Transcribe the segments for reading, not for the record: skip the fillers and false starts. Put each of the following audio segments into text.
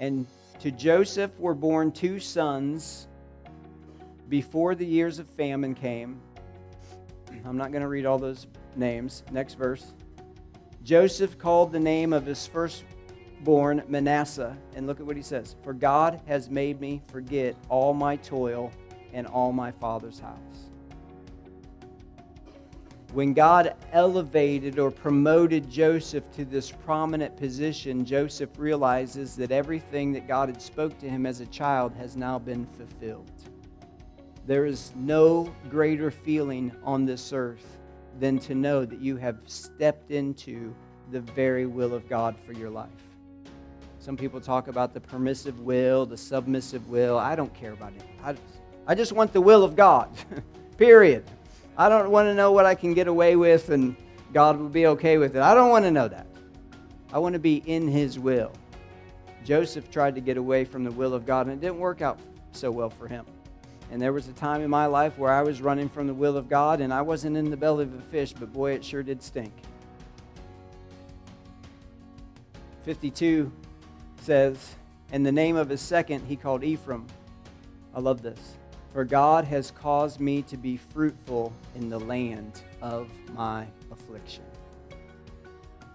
And to Joseph were born 2 sons before the years of famine came. I'm not going to read all those names. Next verse. Joseph called the name of his firstborn Manasseh. And look at what he says. For God has made me forget all my toil and all my father's house. When God elevated or promoted Joseph to this prominent position, Joseph realizes that everything that God had spoke to him as a child has now been fulfilled. There is no greater feeling on this earth than to know that you have stepped into the very will of God for your life. Some people talk about the permissive will, the submissive will. I don't care about it. I just want the will of God, period. I don't want to know what I can get away with and God will be okay with it. I don't want to know that. I want to be in His will. Joseph tried to get away from the will of God, and it didn't work out so well for him. And there was a time in my life where I was running from the will of God, and I wasn't in the belly of a fish, but boy, it sure did stink. 52 says, and the name of his second he called Ephraim. I love this. For God has caused me to be fruitful in the land of my affliction. Do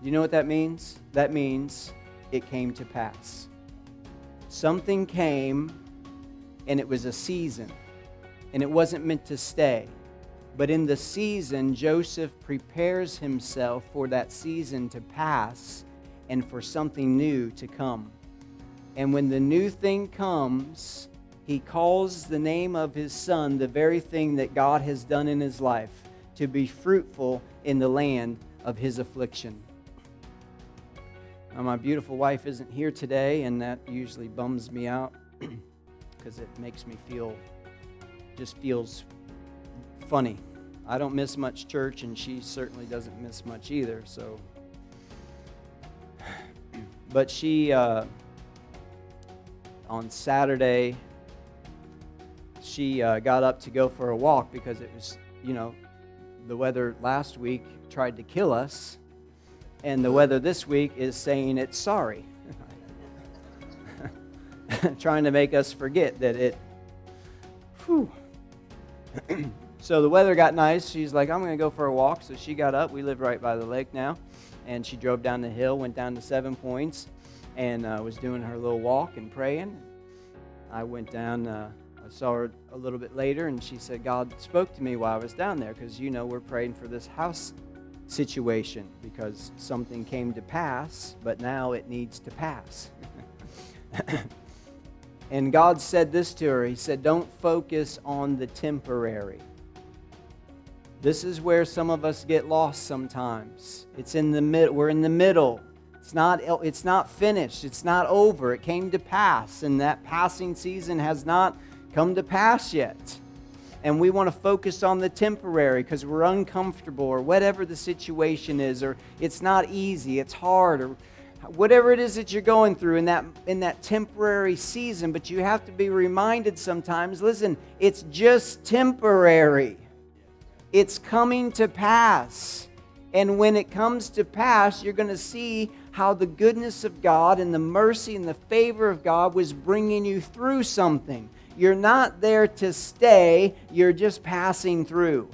you know what that means? That means it came to pass. Something came, and it was a season, and it wasn't meant to stay. But in the season, Joseph prepares himself for that season to pass and for something new to come. And when the new thing comes, he calls the name of his son, the very thing that God has done in his life, to be fruitful in the land of his affliction. Now, my beautiful wife isn't here today, and that usually bums me out because it makes me feels funny. I don't miss much church, and she certainly doesn't miss much either. So, but she on Saturday, she got up to go for a walk because it was, the weather last week tried to kill us, and the weather this week is saying it's sorry. Trying to make us forget that it, So the weather got nice. She's like, I'm going to go for a walk. So she got up. We live right by the lake now. And she drove down the hill, went down to 7 Points, and was doing her little walk and praying. I went down, I saw her a little bit later, and she said, God spoke to me while I was down there because, we're praying for this house situation because something came to pass, but now it needs to pass. And God said this to her. He said, don't focus on the temporary. This is where some of us get lost sometimes. It's in the middle. We're in the middle. It's not finished. It's not over. It came to pass, and that passing season has not come to pass yet. And we want to focus on the temporary because we're uncomfortable or whatever the situation is, or it's not easy, it's hard, or whatever it is that you're going through in that temporary season. But you have to be reminded sometimes, listen, it's just temporary. It's coming to pass. And when it comes to pass, you're going to see how the goodness of God and the mercy and the favor of God was bringing you through something. You're not there to stay, you're just passing through.